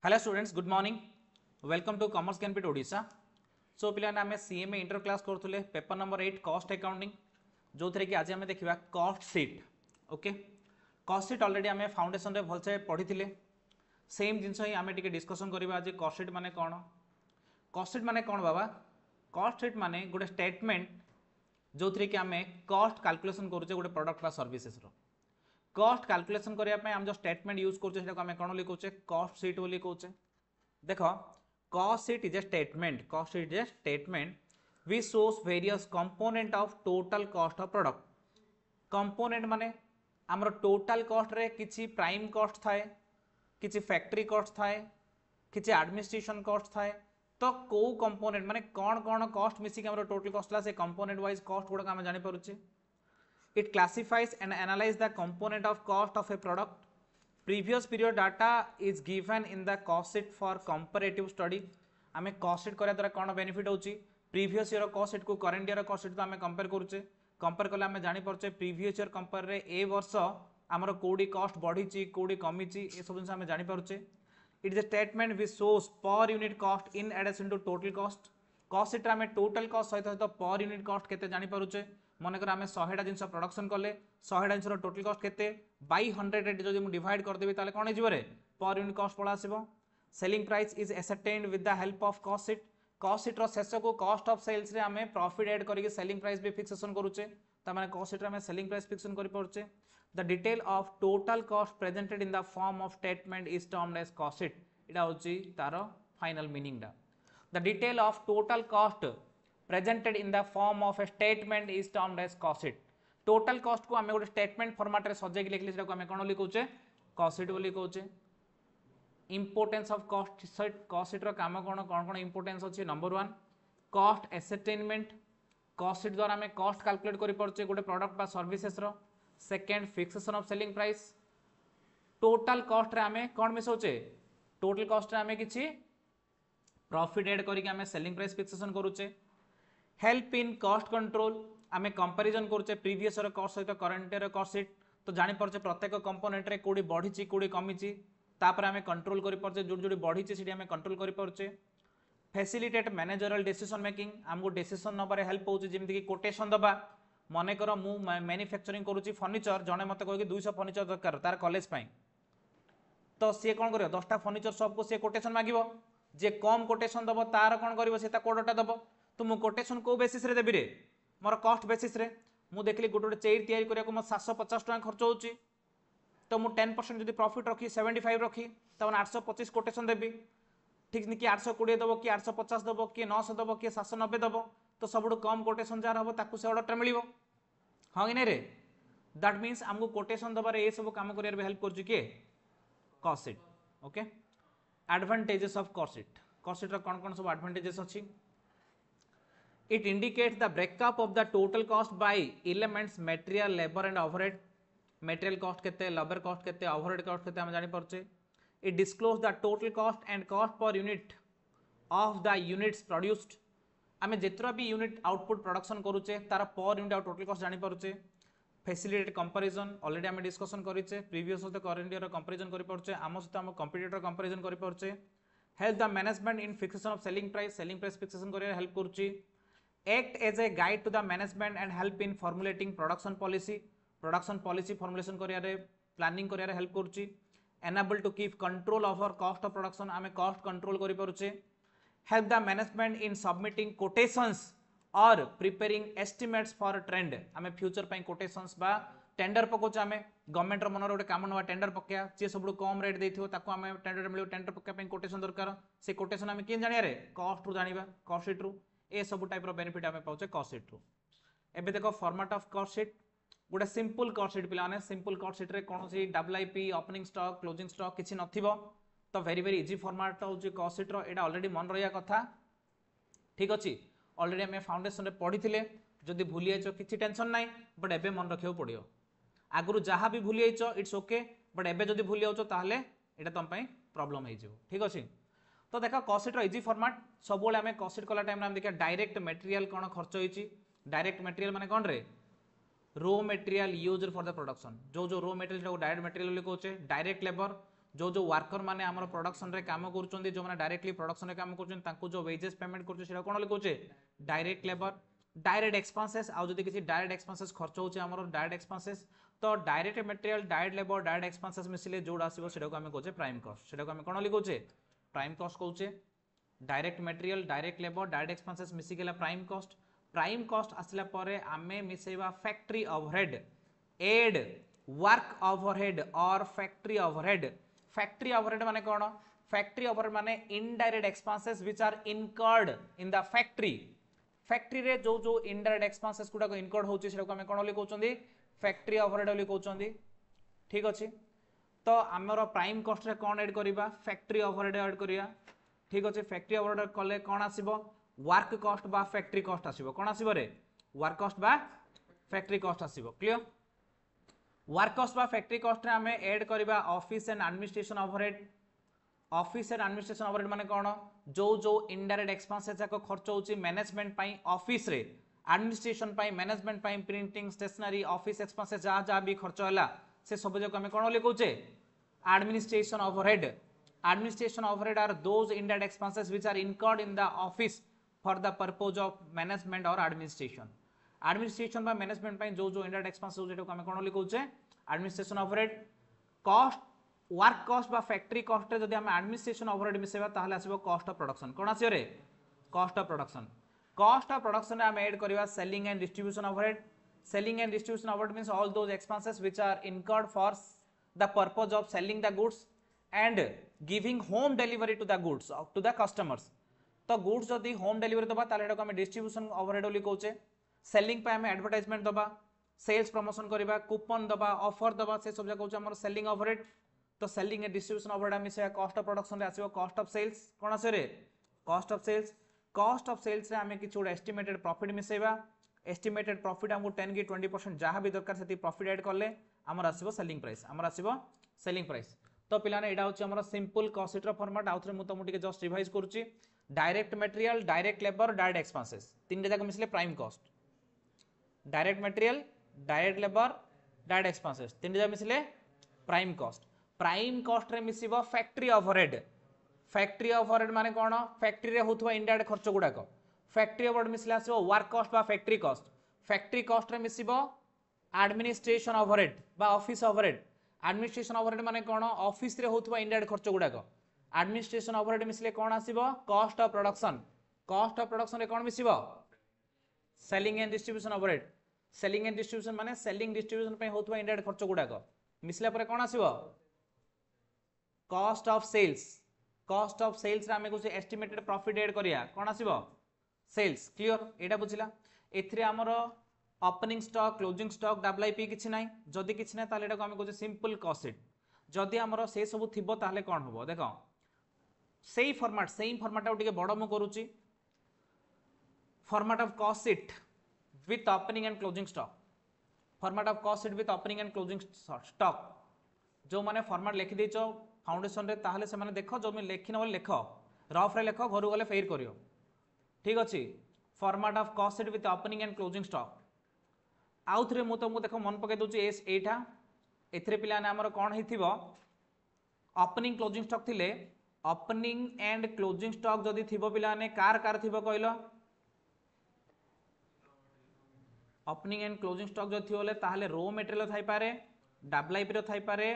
Hello students good morning welcome to commerce कैनपिट Odisha. So पिलाने आम सीएमए इंटर क्लास करुले पेपर नंबर 8 कॉस्ट अकाउंटिंग जो थे कि आज आम देखा cost sheet. Okay cost sheet already आम फाउंडेशन रे भलसे पढ़ी थे सेम जिनस ही आम डिस्कसन करवा आज कॉस्ट सीट माने कौन। कॉस्ट सीट माने कौन बाबा? कॉस्ट सीट माने गोटे स्टेटमेंट जो थे कि आम कॉस्ट कैलकुलेशन करुचे गोटे प्रोडक्ट सर्विसेस रो कॉस्ट कैलकुलेशन करने आम जो स्टेटमेंट यूज करें कौन लिखुचे कॉस्ट सीट बोली कहचे। देख cost sheet is a statement cost sheet is a statement which shows various component of total cost of product. Component माने आमर टोटल कॉस्ट रे किछि प्राइम कॉस्ट थाए किछि फैक्ट्री कॉस्ट थाए किछि एडमिनिस्ट्रेशन कॉस्ट थाए तो को कंपोनेंट माने कौन कौन कॉस्ट मिसिक आमर टोटल कॉस्ट ला से कंपोनेंट वाइज कॉस्ट गुडा आम जानि पारुचे। It classifies and analyzes the component of cost of a product. Previous period data is given in the cost sheet for comparative study. आम cost sheet करा द्वारा कौन benefit होची previous year cost sheet को current year cost sheet तो आम compare करूचे compare कले आम जानि परचे प्रीवियस ईयर कंपेयर रे ए वर्ष आमर कोडी कॉस्ट बढ़ी कोडी कमी ए सब जिन आम जानि परचे। It is a statement which shows per unit cost in addition to total cost sheet आम टोटल कॉस्ट सहित पर यूनिट कॉस्ट केते जानि पारुचे। मनकर आम 100टा जिन प्रोडक्शन कले 100टा जिन टोटल कॉस्ट केते बाई 100 जो मुझे डिवाइड करदेवी ताले कौन हो पर यूनिट कॉस्ट पड़ा आसो। Selling price is ascertained with the help of cost sheet शेष को कॉस्ट ऑफ सेल्स रे आम प्रॉफिट ऐड करके सेलिंग प्राइस भी फिक्सेशन करूचे ताने कॉस्ट शीट रे आम सेलिंग प्राइस फिक्सेशन कर पारुचे। The detail of total cost presented in the form of statement is termed as cost sheet. इटा होची तार फाइनल मीनिंग डा। The detail of total cost presented in the form of a statement is termed as cost sheet। total cost को आमे गोटे statement format रे सजे लिखले सेटा को आमे कोन लिखौचे cost sheet बोली कहौचे। importance of cost sheet रो काम कोन कोन importance अछि। Number 1 cost ascertainment cost sheet द्वारा आमे cost calculate करि परचे गोटे प्रोडक्ट बा सर्विसेस रो। Second fixation of selling price total cost रे आमे कोन मिसौचे total cost रे आमे किछि प्रॉफिट ऐड करिके आमे सेलिंग प्राइस फिक्सेशन करूचे। हेल्प इन कॉस्ट कंट्रोल आम कंपेरिजन करुचे प्रीवियस कॉस्ट सहित करंट ईयर कॉस्ट शीट तो जानी परचे प्रत्येक कंपोनेंट रे कोडी बढ़ी कोडी कमी तापर आम कंट्रोल करि परचे जोडी जोडी बढ़ी सेठी आम कंट्रोल करि परचे। फैसिलिटेट मैनेजरल डिसीजन मेकिंग आमको डिसीजन नबारे हेल्प होउची जेमति कि कोटेशन दबा मने कर मु मैन्युफैक्चरिंग करूची फर्निचर जणे मते कहि 200 फर्निचर दरकार तार कॉलेज पई तो सी कौन कर 10टा फर्निचर शॉप को सी कोटेशन मागिबो जे कम कोटेशन दबो तार कौन करिवो से ता कोडटा दबो तो मु कोटेशन को बेसिस रे देबी रे मोर कॉस्ट बेसिस रे मु देखली गोटे गोटे चेयर तैयारी करिया को मो 750 टका खर्च होउची तो मु 10% जदी प्रॉफिट रखी 75 रखी तब 825 कोटेशन देबी ठीक नि कि 820 दबो कि 850 दबो कि 900 दबो कि 790 दबो तो सबडू कम कोटेशन जार हबो ताकू से ऑर्डर मिलिबो। हां कि नै रे दैट मींस हमको कोटेशन दबारे ए सब काम करियर भी हेल्प करजु के cost sheet. Okay advantages of cost sheet रो कोन सब एडवांटेजेस अछि। It indicates the breakup of the total cost by elements material labor and overhead material cost केते labor cost केते overhead cost केते हम जानि परचे। It disclose the total cost and cost per unit of the units produced आमे जेतरा भी unit output production करूचे तार per unit out total cost जानि परचे। फैसिलिटेट कंपैरिजन ऑलरेडी आमे डिस्कशन करिचे प्रीवियस होते करंट ईयर कंपैरिजन करि परचे आम सहित हम कंपटीटर कंपैरिजन करि परचे। Help the management in fixation of selling price fixation करिया हेल्प करूची। act as a guide to the management and help in formulating production policy formulation करियारे planning करियारे help करूची। enable to keep control over cost of production आमे cost control करि परुचे। help the management in submitting quotations or preparing estimates for trend आमे future पई quotations बा tender पकोच आमे government रो मनर गोटे काम नवा टेंडर पकया जे सबडू कम रेट देथियो ताको आमे टेंडर मिलियो टेंडर पकया पई कोटेशन दरकार से कोटेशन आमे केन जानिया रे कॉस्ट रू जानिबा कॉस्ट शीट रू ए सब टाइप रो बेनिफिट आमे पाउचे कॉस्ट शीट रू। एबे देखो फॉर्मेट ऑफ कॉस्ट शीट गोटे सिंपल कॉस्ट शीट पिलाने सिंपल कॉस्ट शीट रे कोनोसी WIP opening stock closing stock किछि नथिबो तो वेरी इजी फॉर्मेट होउची कॉस्ट शीट रो एटा ऑलरेडी मन रहिया कथा ठीक अछि ऑलरेडी आमे फाउंडेशन रे पढिथिले जदी भूली आइछो किछि टेंशन नाही बट एबे मन रखियो पडियो आगुरु जहाँ भी भूली आइछो इट्स ओके बट एबे जदी भूली आउछो ताहले एटा तम पई प्रॉब्लम हे जिवो ठीक अछि। तो देखा कॉस्ट शीट रो इजी फॉर्मेट सब बेले आमे कॉस्ट शीट कला टाइम हम देखा डायरेक्ट मटेरियल कोन खर्च होईची डायरेक्ट मटेरियल माने कोन रे raw material used for the production जो रो मटेरियल डायरेक्ट मटेरियल कहचे। डायरेक्ट लेबर जो जो वर्कर माने हमर प्रोडक्शन रे काम करूछन जो माने डायरेक्टली प्रोडक्शन रे काम करूछन तांको जो वेजेस पेमेंट करूछ सेटा कोन लिखोचे डायरेक्ट लेबर डायरेक्ट एक्सपेंसेस आ जदी किसी डायरेक्ट एक्सपेंसेस खर्च होचे हमर डायरेक्ट एक्सपेंसेस तो direct material direct labour direct expenses मिसिले जोड आसीबो सेटा को हम कहूचे प्राइम कॉस्ट सेटा को हम कोन लिखोचे प्राइम कॉस्ट कहूचे direct material direct labour direct expenses मिसी गेला प्राइम कॉस्ट आसला परे आमे मिसेबा factory overhead add work overhead और फैक्ट्री ओवरहेड माने कोन फैक्ट्री ओवरहेड माने indirect expenses which are incurred in the factory रे जो जो इनडायरेक्ट एक्सपेंसेस गुडा को इनकर्ड होची सेटा को हम कोन लिखौचंदी फैक्ट्री ओवरहेड लिखौचंदी ठीक अछि तो हमरो प्राइम कॉस्ट रे कोन ऐड करिबा फैक्ट्री ओवरहेड ऐड करिया ठीक अछि फैक्ट्री ओवरहेड कले कोन आसीबो वर्क कॉस्ट बा फैक्ट्री कॉस्ट आसीबो कोन आसीबो रे वर्क कॉस्ट बा फैक्ट्री कॉस्ट आसीबो क्लियर वर्क कॉस्ट बा फैक्ट्री कॉस्ट रे हमें ऐड करिबा ऑफिस एंड एडमिनिस्ट्रेशन ओवरहेड माने कोन जो जो इनडायरेक्ट एक्सपेंसेस जाको खर्च होची मैनेजमेंट पई ऑफिस रे एडमिनिस्ट्रेशन पई मैनेजमेंट पई प्रिंटिंग स्टेशनरी ऑफिस एक्सपेंसेस जा भी खर्च होला से सब जाको हमें कोन लिखौचे administration overhead are those indirect expenses which are incurred in the office for the purpose of management और एडमिनिस्ट्रेशन बा मैनेजमेंट पई जो जो इनडायरेक्ट एक्सपेंसेस होचे जेको हमें कोन लिखौचे administration overhead cost work cost बा फैक्ट्री कॉस्ट रे जदी हम एडमिनिस्ट्रेशन ओवरहेड मिसेबा ताहले आसीबो कॉस्ट ऑफ प्रोडक्शन कोन आसीयो रे कॉस्ट ऑफ प्रोडक्शन रे हम ऐड करिवा selling and distribution overhead means all those expenses which are incurred for the purpose of selling the goods and giving home delivery to the goods to the customers तो goods जदी home delivery दबा ताले एटा को हम distribution overhead लिखौचे selling पे हम advertisement दबा sales promotion करिबा कूपन दबा ऑफर दबा से सब जगह हमर सेलिंग ओवरहेड तो सेलिंग एंड डिस्ट्रीब्यूशन ओवरहेड हम से कॉस्ट ऑफ प्रोडक्शन रे आसीबो कॉस्ट ऑफ सेल्स कोन आसे रे कॉस्ट ऑफ सेल्स रे हमें किछ एस्टिमेटेड प्रॉफिट मिसेबा एस्टिमेटेड प्रॉफिट हमको 10 की 20% जहां भी दरकार सेती प्रॉफिट ऐड करले हमर आसीबो सेलिंग प्राइस तो पिलाने एडा होची हमर सिंपल कॉस्ट शीट रो फॉर्मेट आउथरे मु तमु टिके जस्ट रिवाइज करूची direct material direct labour direct expenses तीन जाक मिसले prime cost direct material direct labour direct expenses तीन जाक मिसले प्राइम कॉस्ट रे मिसिबो फैक्ट्री ओवरहेड माने कोन फैक्ट्री रे होथवा इनडायरेक्ट खर्च गुडाक फैक्ट्री ओवरहेड मिसले आसीबो वर्क कॉस्ट बा फैक्ट्री कॉस्ट रे मिसिबो एडमिनिस्ट्रेशन ओवरहेड बा ऑफिस ओवरहेड एडमिनिस्ट्रेशन ओवरहेड माने कोन ऑफिस रे होथवा इनडायरेक्ट खर्च गुडाक एडमिनिस्ट्रेशन ओवरहेड मिसले कोन आसीबो कॉस्ट ऑफ प्रोडक्शन रे कोन मिसिबो सेलिंग एंड डिस्ट्रीब्यूशन माने सेलिंग डिस्ट्रीब्यूशन पे होथवा इनडायरेक्ट खर्च गुडाक मिसला परे कोन आसीबो कॉस्ट ऑफ सेल्स रे हमें कुछ एस्टिमेटेड प्रॉफिट ऐड करिया कोन आसीबो सेल्स क्लियर एटा बुझिला एथरे हमरो opening stock closing stock WIP किछि नै जदी किछि नै ताले एटा को हम कुछ सिंपल कॉस्ट शीट जदी हमरो से सब थिबो ताले कोन होबो देखो सेम फॉर्मेट आउ टिके बडो मु करूची format of cost sheet with opening and closing stock जो माने फॉर्मेट लिखि देचो फाउंडेशन रे ताहले से माने देखो जो मैं लेखि न लेख रफ रे लेख घर गले फेर करियो ठीक अछि format of cost sheet with opening and closing stock आउ थरे मु तुमको देखो मन पके दोची एस एटा एथरे पिला ने हमर कोन हेथिबो ओपनिंग क्लोजिंग स्टॉक थिले ओपनिंग एंड क्लोजिंग स्टॉक जदी थिबो पिला ने कार थिबो कहलो ओपनिंग एंड क्लोजिंग स्टॉक जो थियोले ताहले रो मटेरियल थाई पारे डब्ल्यूआईपी रो थाई पारे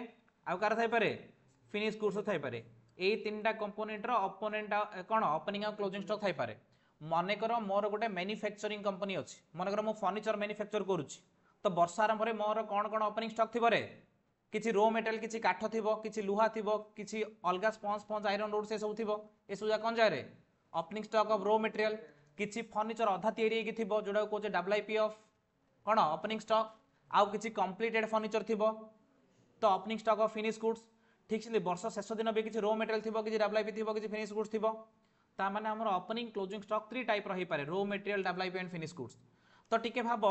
आउ कार थाई पारे फिनिश गुड्स थाई पारे ए तीनटा कंपोनेंट रो ओपोनेंट कोन ओपनिंग आ क्लोजिंग स्टॉक थाई पारे माने करो मोर गोटे मैन्युफैक्चरिंग कंपनी अछि माने करो मो फर्नीचर मैन्युफैक्चर करूची तो वर्ष आरंभ रे मोर कोन ओपनिंग स्टॉक थिबो रे किछि रो मटेरियल किछि काठ थिबो किछि लुहा थिबो किछि अलगा स्पंज आयरन रोड से सब थिबो ए सब जा कोन जाय रे opening stock of raw material किछि फर्नीचर अधा तयारी कि थिबो जोडा को जे डब्ल्यूआईपी ऑफ कोन ओपनिंग स्टॉक आउ किछि कंप्लीटेड फर्नीचर थिबो तो opening stock of finished goods ठीक से वर्ष शेष दिन भी किछि रो मटेरियल थिबो किछि डब्ल्यूआईपी थिबो किछि फिनिश गुड्स थिबो ता माने हमर ओपनिंग क्लोजिंग स्टॉक 3 टाइप रही पारे raw material WIP and finish goods तो टिके भाबो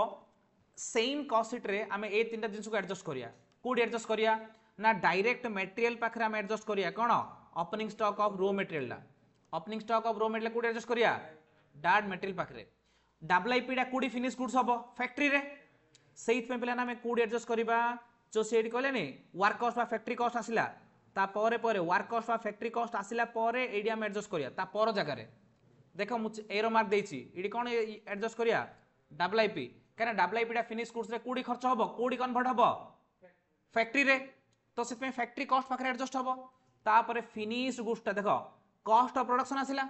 सेम कॉस्ट शीट रे हमें ए तीनटा जिंस को एडजस्ट करिया कोड एडजस्ट करिया ना डायरेक्ट मटेरियल पाखरे हम एडजस्ट करिया कोन opening stock of raw material ला opening stock of raw material कोड एडजस्ट करिया डायरेक्ट मटेरियल पाखरे डब्ल्यूआईपी डा कोडी फिनिश गुड्स हबो फैक्ट्री रे सेहित पे पिला ना हमें कोड एडजस्ट करिबा जो सेड कहले ने वर्क कॉस्ट बा फैक्ट्री कॉस्ट आसिला तापर पर वर्क कॉस्ट बा फैक्ट्री कॉस्ट आसिला पर एडी हम एडजस्ट करिया ता पर जगह रे देखो मु एरो मार्क देछि इडी कोन एडजस्ट करिया डबल आईपी कहना डबल आईपी टा फिनिश गुड्स रे कोडी खर्च हबो कोडी कन्वर्ट हबो फैक्ट्री रे तो से फैक्ट्री कॉस्ट पाखरे एडजस्ट हबो तापर फिनिश गुड्स टा देखो कॉस्ट ऑफ प्रोडक्शन आसिला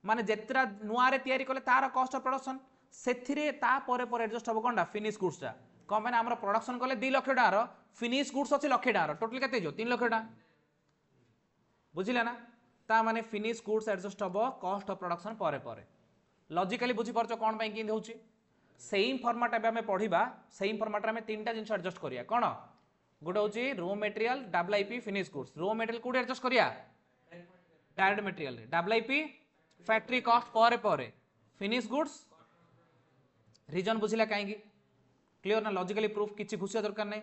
माने जेतरा नुआ रे तयारी करले तार कॉस्ट ऑफ प्रोडक्शन सेथिरे ता पर एडजस्ट हबो कोनडा फिनिश गुड्स टा कम माने हमर प्रोडक्शन करले 2 लाख टार फिनिश गुड्स अछि लाख टार टोटल केते जो 3 लाख टा बुझिला ना ता माने फिनिश गुड्स एडजस्ट हबो कॉस्ट ऑफ प्रोडक्शन पर लॉजिकली बुझी परछो कोन पई किंद होउची सेम फॉर्मेट एबे हमें पढिबा सेम फॉर्मेट रे हमें तीनटा जिंस एडजस्ट करिया कोन गोटे होउची raw material double IP finished goods raw material कोड एडजस्ट करिया direct material double IP factory cost पर फिनिश गुड्स रीजन बुझिला काहेकी क्लियर ना लॉजिकली प्रूफ किछि घुसिया दरकार नै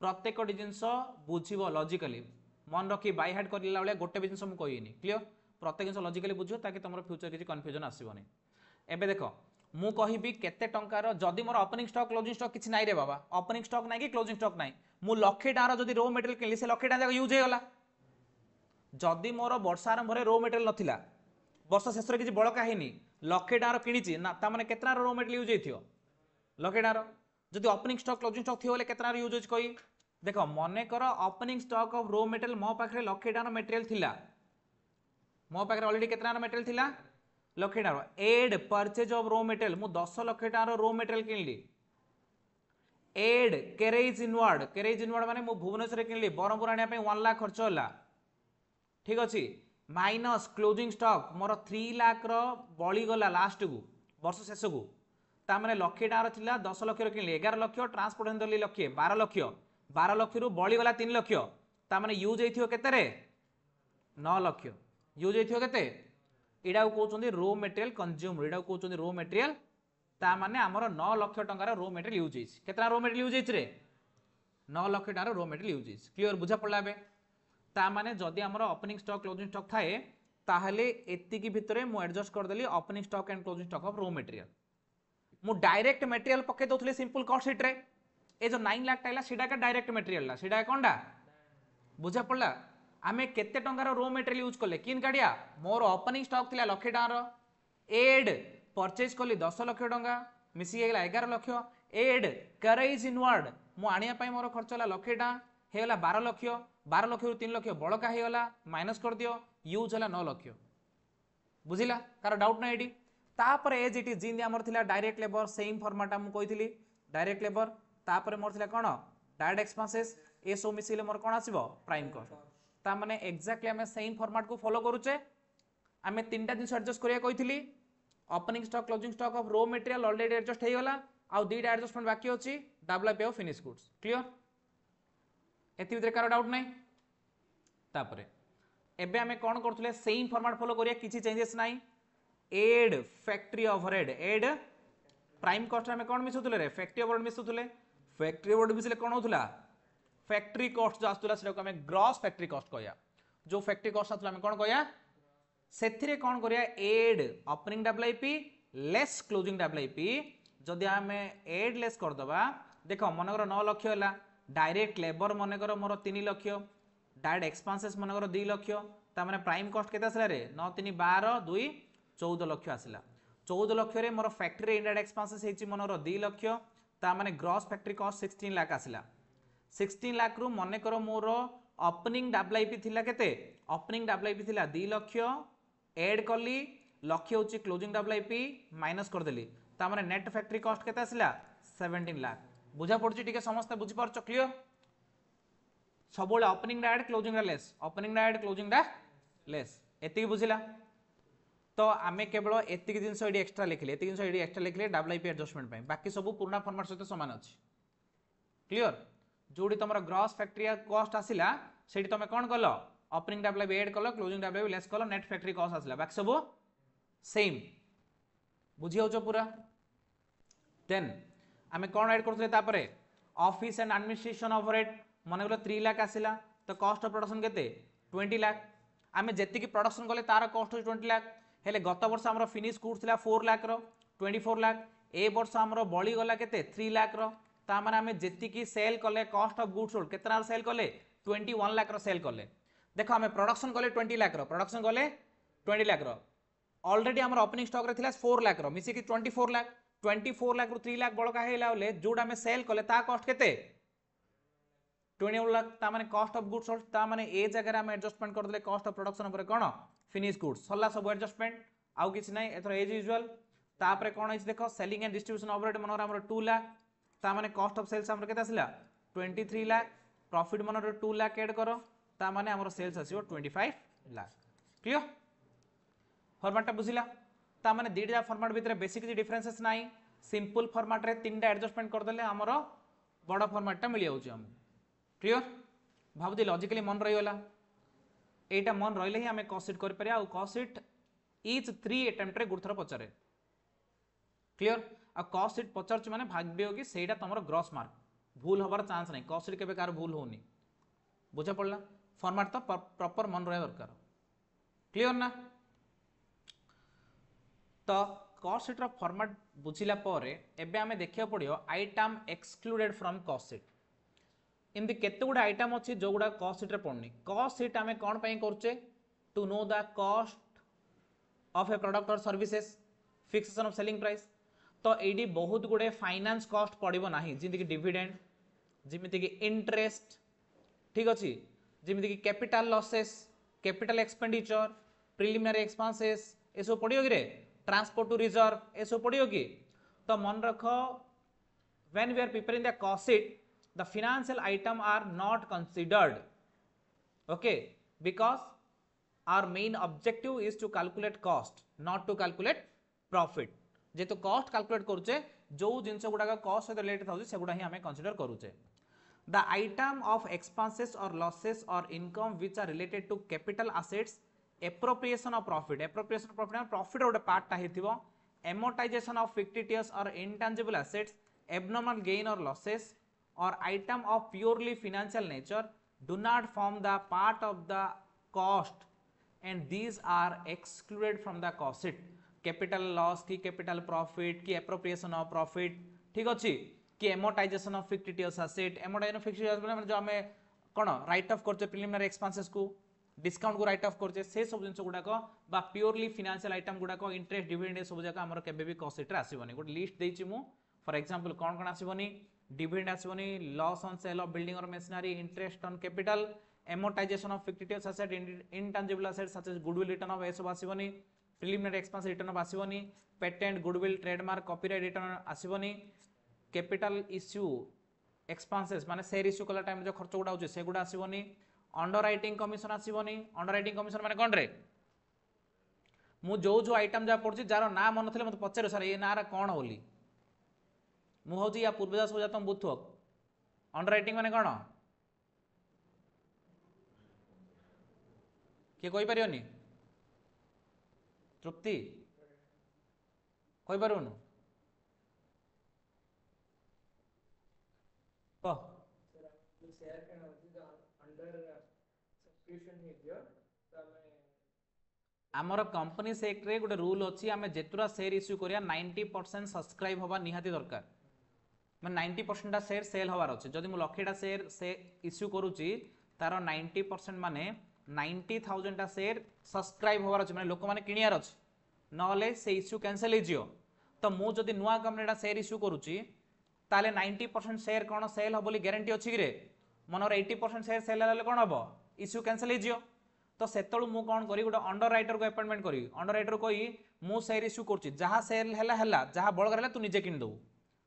प्रत्येक जिंस बुझिबो लॉजिकली मन रखी बाय हार्ट करला बेले गोटे भी जिंस मु कहिनी क्लियर प्रत्येक जिंस लॉजिकली बुझियो ताकि तमरो फ्यूचर किछि कंफ्यूजन आसीबोनी एबे देखो मु कहिबी केते टंकार जदी मोर ओपनिंग स्टॉक क्लोजिंग स्टॉक किछि नाइ रे बाबा ओपनिंग स्टॉक नाइ कि क्लोजिंग स्टॉक नाइ मु लक्षे टार जदी रॉ मटेरियल किनली से लक्षे टार यूज हे गला जदी मोर वर्ष आरंभ रे रॉ मटेरियल नथिला वर्ष शेष रे किछि बळका हेनी लक्षे टार किनिछि ना ता माने केतना रॉ मटेरियल यूज हेथियो लक्षे टार जदी ओपनिंग स्टॉक क्लोजिंग स्टॉक थियो बोले केतना यूज कहि देखो मने कर opening stock of raw material मो पाखरे लक्षे टार मटेरियल थिला मो पाखरे ऑलरेडी केतना मटेरियल थिला लक्षे टार add purchase of raw material मु 10 लाख टार रॉ मटेरियल किनली एड कैरेज इनवर्ड माने मु भुवनेश्वर किनली बरमपुर आनिया पे 1 लाख खर्च होला ठीक अछि माइनस क्लोजिंग स्टॉक मोर 3 लाख रो बळी गला लास्ट को वर्ष शेष को ता माने लक्षे टार थिला 10 लाख रो किनली 11 लाख ट्रांसपोर्टेशन दली लाख 12 लाख रु बळी गला 3 लाख ता माने यूज हेथियो केते रे 9 लाख यूज हेथियो केते एडा कहउछन्ती रॉ मटेरियल कंज्यूम एडा कहउछन्ती रॉ मटेरियल ता माने हमर 9 लाख टंका रॉ मटेरियल यूज हेछि केतना रॉ मटेरियल यूज हेछि रे 9 लाख टंका रॉ मटेरियल यूज हेछि क्लियर बुझा पड़ला बे ता माने जदी हमर ओपनिंग स्टॉक क्लोजिंग स्टॉक थाए ताहले एत्ति की भितरे मु एडजस्ट कर देली opening stock and closing stock of raw material मु डायरेक्ट मटेरियल पके दोथले सिंपल कॉस्ट शीट रे ए जो 9 लाख टाइला सीधा का डायरेक्ट मटेरियल ला सीधा कोनडा बुझा पड़ला आमे केते टंकार रॉ मटेरियल यूज करले किन गाडिया मोर ओपनिंग स्टॉक थिला लक्षे टार एड परचेज करली 10 लाख टंका मिसी गेला 11 लाख एड कैरेज इनवर्ड मु आनिया पई मोर खर्च होला लक्षे टा हेला 12 लाख रु 3 लाख बळका हेला माइनस कर दियो यूज होला 9 लाख बुझिला कार डाउट ना एडी तापर एज इट इज जिंदी हमर थिला डायरेक्ट लेबर सेम फॉर्मेट हम कहितली डायरेक्ट लेबर तापर मोर थिला कोन डायरेक्ट एक्सपेंसेस ए सो मिसिले मोर कोन आसीबो प्राइम कॉस्ट ता माने एक्जेक्टली हमें सेम फॉर्मेट को फॉलो करूचे हमें तीनटा दिन एडजस्ट करिया कहितली opening stock closing stock of raw material already adjust हे गला आ दुईटा एडजस्टमेंट बाकी अछि डबल पे ऑफ फिनिश गुड्स क्लियर एति भितर कार डाउट नै तापरे एबे हमें कोन करथले सेम फॉर्मेट फॉलो करिया किछि चेंजेस नै add factory overhead add prime cost हमें कोन मिसुतले रे फैक्ट्री ओवरहेड मिसुतले फैक्ट्री ओवरहेड मिसले कोन होतला फैक्ट्री कॉस्ट जो आसुला सेटा को हमें ग्रॉस फैक्ट्री कॉस्ट कहया जो फैक्ट्री कॉस्ट आसुला हमें कोन कहया सेथिरे कोन करिया add opening W I P less closing W I P जदि हमें एड लेस कर दबा देखो मनकर 9 लाख होला डायरेक्ट लेबर मनकर मोर 3 लाख डायरेक्ट एक्सपेंसेस मनकर 2 लाख ता माने प्राइम कॉस्ट केते आसला रे 9 3 12 2 14 लाख आसला 14 लाख रे मोर फैक्ट्री इनडायरेक्ट एक्सपेंसेस हेची मनकर 2 लाख ता माने ग्रॉस फैक्ट्री कॉस्ट 16 लाख आसला 16 लाख रु मने करो मोर ओपनिंग डबल आईपी थिला केते ओपनिंग डबल आईपी थिला 2 लाख ऐड करली लक्ष्य होची क्लोजिंग डबल आईपी माइनस कर देली ता माने नेट फैक्ट्री कॉस्ट केते आसला 17 लाख बुझा पड़ची ठीक है समस्त बुझी परछ क्लियर सबोले ओपनिंग डा ऐड क्लोजिंग डा लेस ओपनिंग डा ऐड क्लोजिंग डा लेस एति बुझिला तो आमे केवल एति जिंस एडी एक्स्ट्रा लिखले एति जिंस एडी एक्स्ट्रा लिखले डबल आईपी एडजस्टमेंट पय बाकी सब पुराना फॉर्मेट सहित समान अछि क्लियर जोडी तमरा ग्रॉस फैक्ट्री कॉस्ट आसिला सेठी तमे कोन कलो ओपनिंग डबल आईपी ऐड कलो क्लोजिंग डबल आईपी लेस कलो नेट फैक्ट्री कॉस्ट आसिला बाकी सब सेम बुझी होचो पूरा देन आमे कोन ऐड करथले तापरे ऑफिस एंड एडमिनिस्ट्रेशन ओवरहेड माने गलो 3 लाख आसिला तो कॉस्ट ऑफ प्रोडक्शन केते 20 लाख आमे जेति की प्रोडक्शन कले तार कॉस्ट 20 लाख हेले गत वर्ष हमरो फिनिश गुड्स थिला 4 लाख रो 24 लाख ए वर्ष हमरो बळी गला केते 3 लाख रो ता माने आमे जेति की सेल कले कॉस्ट ऑफ गुड्स सोल्ड केतना सेल कले 21 लाख रो सेल कले देख आम प्रोडक्शन कले 20 लाख प्रोडक्शन कले 20 लाख ऑलरेडी आम ओपनिंग स्टॉक रे थिला 4 लाख मिसिकी 24 लाख 24 लाख रु 3 लाख बड़का हेला बोले जोड़ा आम सेल कले ता कॉस्ट केते 21 लाख ता माने कॉस्ट ऑफ गुड्स सोल्ड ता माने ए जगह आम एडजस्टमेंट कर देले कॉस्ट ऑफ प्रोडक्शन ऊपर कोन फिनिश गुड्स सल्ला सब एडजस्टमेंट आउ किछ नै एथर एज यूजुअल तापरे कोन है देखो सेलिंग एंड डिस्ट्रीब्यूशन ओवरहेड मनर हमर 2 लाख ता माने कॉस्ट ऑफ सेल्स हमर केते आसिला 23 लाख प्रॉफिट मनर 2 लाख ऐड करो ता माने हमर सेल्स आसीबो 25 लाख क्लियर फॉर्मेट बुझिला ता माने दीटा फॉर्मेट भितर बेसिक किछि डिफरेंसेस नाही सिंपल फॉर्मेट रे तीनटा एडजस्टमेंट कर देले हमर बड़ फॉर्मेट टा मिल जाउची हम क्लियर भाबुदी लॉजिकली मन रही होला एटा मन रहिले ही हमें कॉस्ट शीट कर परिया आ कॉस्ट शीट ईच 3 अटेम्प्ट रे गुरथर पचारे क्लियर आ कॉस्ट शीट पचारछ माने भाग्य कि सेटा तमरो ग्रॉस मार्क भूल होबार चांस नहीं कॉस्ट शीट केबे कार भूल होनी बुझा पड़ला फॉर्मेट तो प्रॉपर मन रहा दरकार क्लियर ना तो कॉस्ट शीट रो फॉर्मेट बुझिला परे एबे हमें देखिया पड़ियो item excluded from cost sheet इनदी केते गुडा आइटम अछि जो गुडा कॉस्ट शीट रे पड़नी कॉस्ट शीट हमें कोन पई करचे to know the cost of a product और services fixation of selling price तो एडी बहुत गुडे फाइनेंस कॉस्ट पड़िबो नाही जिंदि कि डिविडेंड जिमिति कि इंटरेस्ट ठीक अछि जिमिति कि capital losses capital expenditure preliminary expenses एसो पड़ियो कि रे ट्रांसपोर्ट टू रिजर्व एसो पड़ियो कि तो मन रखो when we are preparing the cost sheet the financial item are not considered okay because our main objective is to calculate cost not to calculate profit जेतो cost calculate करूचे जो जिंस गुडा cost सहित रिलेटेड थाउचे सेगुडा ही हमें कंसीडर करूचे the item of expenses or losses or income which are related to capital assets appropriation of profit profit गोटे part ता हेथिबो amortization of fictitious or intangible assets abnormal gain or losses or item of purely financial nature do not form the part of the cost and these are excluded from the cost sheet capital loss की capital profit की appropriation of profit ठीक अछि कि amortization of fictitious asset amortization of fictitious asset जो हमें कोन right of करचे preliminary expenses को discount को राइट ऑफ करचे से सब जिंस गुडा को बा प्योरली फाइनेंशियल आइटम गुडा को इंटरेस्ट डिविडेंड सब जगह हमर केबे भी कॉस्ट शीट रे आसीबनी गोटे लिस्ट देछि मु फॉर एग्जांपल कोन कोन आसीबनी डिविडेंड आसीबनी loss on sale of building और machinery interest on capital amortization of fictitious asset intangible assets such as goodwill return of एसब आसीबनी preliminary expense return of आसीबनी patent goodwill trademark copyright return आसीबनी capital issue expenses माने share issue कला time जो खर्च गुडा होचे से गुडा आसीबनी underwriting commission आसीबनी underwriting commission माने कोन रे मु जो आइटम जा पड़छि जार ना मन थले मते पचारे सर ए नारा कोन होली मु होजी या पूर्वजा सब जातम बुथक अंडरराइटिंग माने कोन के कोइ परियोनी तृप्ति कोइ परउनु को शेयर के होती तो अंडर सब्सक्रिप्शन हे दियो तमे हमर कंपनी सेक्टर रे गोटे रूल अछि हमें जेतुरा शेयर इश्यू करिया 90% सब्सक्राइब होबा निहाती दरकार मैं 90% टा शेयर सेल होवार अछि जदि मु लक्षेटा शेयर से इश्यू करूची तार 90% माने 90,000 टा शेयर सब्सक्राइब होवार अछि माने लोक माने किनियार अछि नले से इश्यू कैंसिल हे जियो तो मु जदि नुवा कंपनीटा शेयर इश्यू करूची ताले 90% शेयर कोन सेल हो बोली ग्यारंटी अछि कि रे मनर 80% शेयर सेल हले कोन हबो इश्यू कैंसिल हे जियो तो सेतळु मु कोन करी गोटे अंडर राइटर को अपॉइंटमेंट करी अंडर राइटर कोई मु शेयर इश्यू करची जहा सेल हला जहा बळगर हला तू निजे किन दउ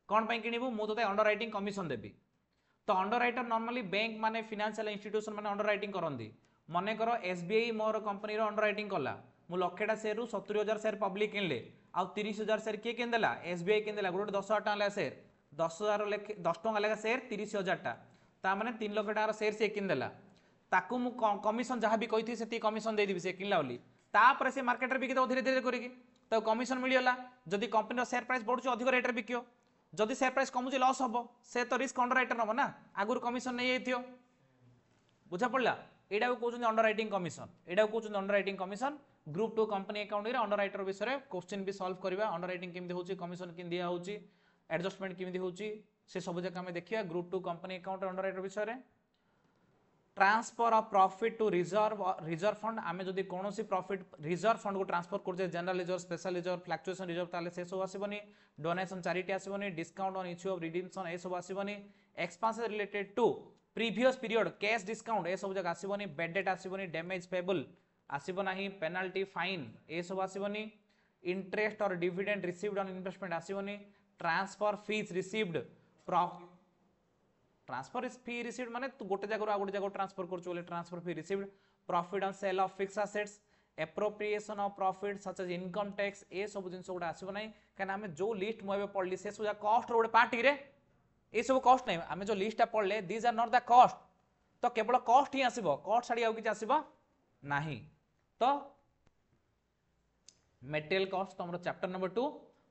कोन पई किनिबु मु तोते अंडर राइटिंग कमीशन देबी तो अंडर राइटर नॉर्मली बैंक माने फाइनेंशियल इंस्टीट्यूशन माने अंडर राइटिंग करंदी मने करो एसबीआई मोर कंपनी रो अंडर राइटिंग कला मु लक्षेटा शेयर रु 70000 शेयर पब्लिक किनले आ 30000 शेयर के किन देला एसबीआई किन देला गोटे 10000 टका ला शेयर 10000 लेखे 10 टका लेखा शेयर 30000 टा ता माने 3 लाख टका शेयर से किन देला ताकू मु कमीशन जहाँ भी कही से कमीशन दे देबी से किनला बोली तापर से मार्केट रे बिकी दो धीरे धीरे करिकी तो कमीशन मिलियला जदि कंपनी शेयर प्राइस बढ़ुछ अधिक रेट रे बिकियो जदि शेयर प्राइस कमुची लॉस हबो से तो रिस्क अंडर राइटर नबो ना आगुर कमीशन नै आइथियो बुझा पड़ला एडा को कहउछन अंडर राइटिंग कमीशन एडा को कहउछन underwriting commission group 2 company account रे अंडर राइटर विषय रे क्वेश्चन भी सॉल्व करबा अंडर राइटिंग केमदी होची कमीशन केम दिया होची एडजस्टमेंट केमदी होची से सब जगह हमें देखिया group 2 company account underwriter विषय रे transfer of profit to reserve fund आमे जदि कोनोसी प्रॉफिट रिजर्व फंड को ट्रांसफर करजे general reserve special reserve fluctuation reserve ताले से सब आसीबनी डोनेशन चैरिटी आसीबनी discount on issue of redemption ए सब आसीबनी expenses related to previous period cash discount ए सब जगह आसीबनी बैड डेट आसीबनी डैमेज पेबल आसीबो नाही पेनल्टी फाइन ए सब आसीबनी इंटरेस्ट और डिविडेंड रिसीव्ड ऑन इन्वेस्टमेंट आसीबनी transfer fees received transfer fee received माने तू गोटे जगह गोटे जगह ट्रांसफर करछु बोले transfer fee received profit on sale of fixed assets appropriation of profit such as income tax ए सब जिंस गोटे आसीबो नाही काना हमें जो लिस्ट मु एबे पढ़ली से सब कॉस्ट रो गोटे पार्टी रे ए सब कॉस्ट नहीं हमें जो लिस्ट पढ़ले these are not the cost तो केवल कॉस्ट ही आसीबो कॉस्ट छाड़ी आउ कि आसीबो नाही तो मेटेरियल कॉस्ट तुम चैप्टर नंबर 2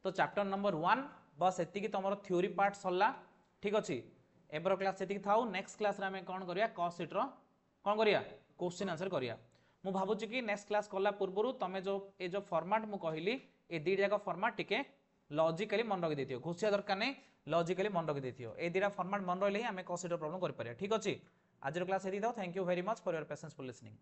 तो चैप्टर नंबर 1 बस एति तुम थ्योरी पार्ट सरला ठीक अच्छे एबर क्लास से थाउ नेक्स्ट क्लास रे हमें कौन करिया कॉस्ट शीट रो कौन करिया क्वेश्चन आंसर करिया मु भाबुची कि नेक्स्ट क्लास कला पूर्व तमे जो ए जो फॉर्मेट मु कहली ए दी जाक फॉर्मेट टिके लॉजिकली मन रखि देथियो घोषिया दरकार नै लॉजिकली मन रखि देथियो ए दीरा फॉर्मेट मन रहले ही हमें कॉस्ट शीट रो प्रॉब्लम करि परिया ठीक अछि आज क्लास एति थाउ thank you very much for your patience for listening.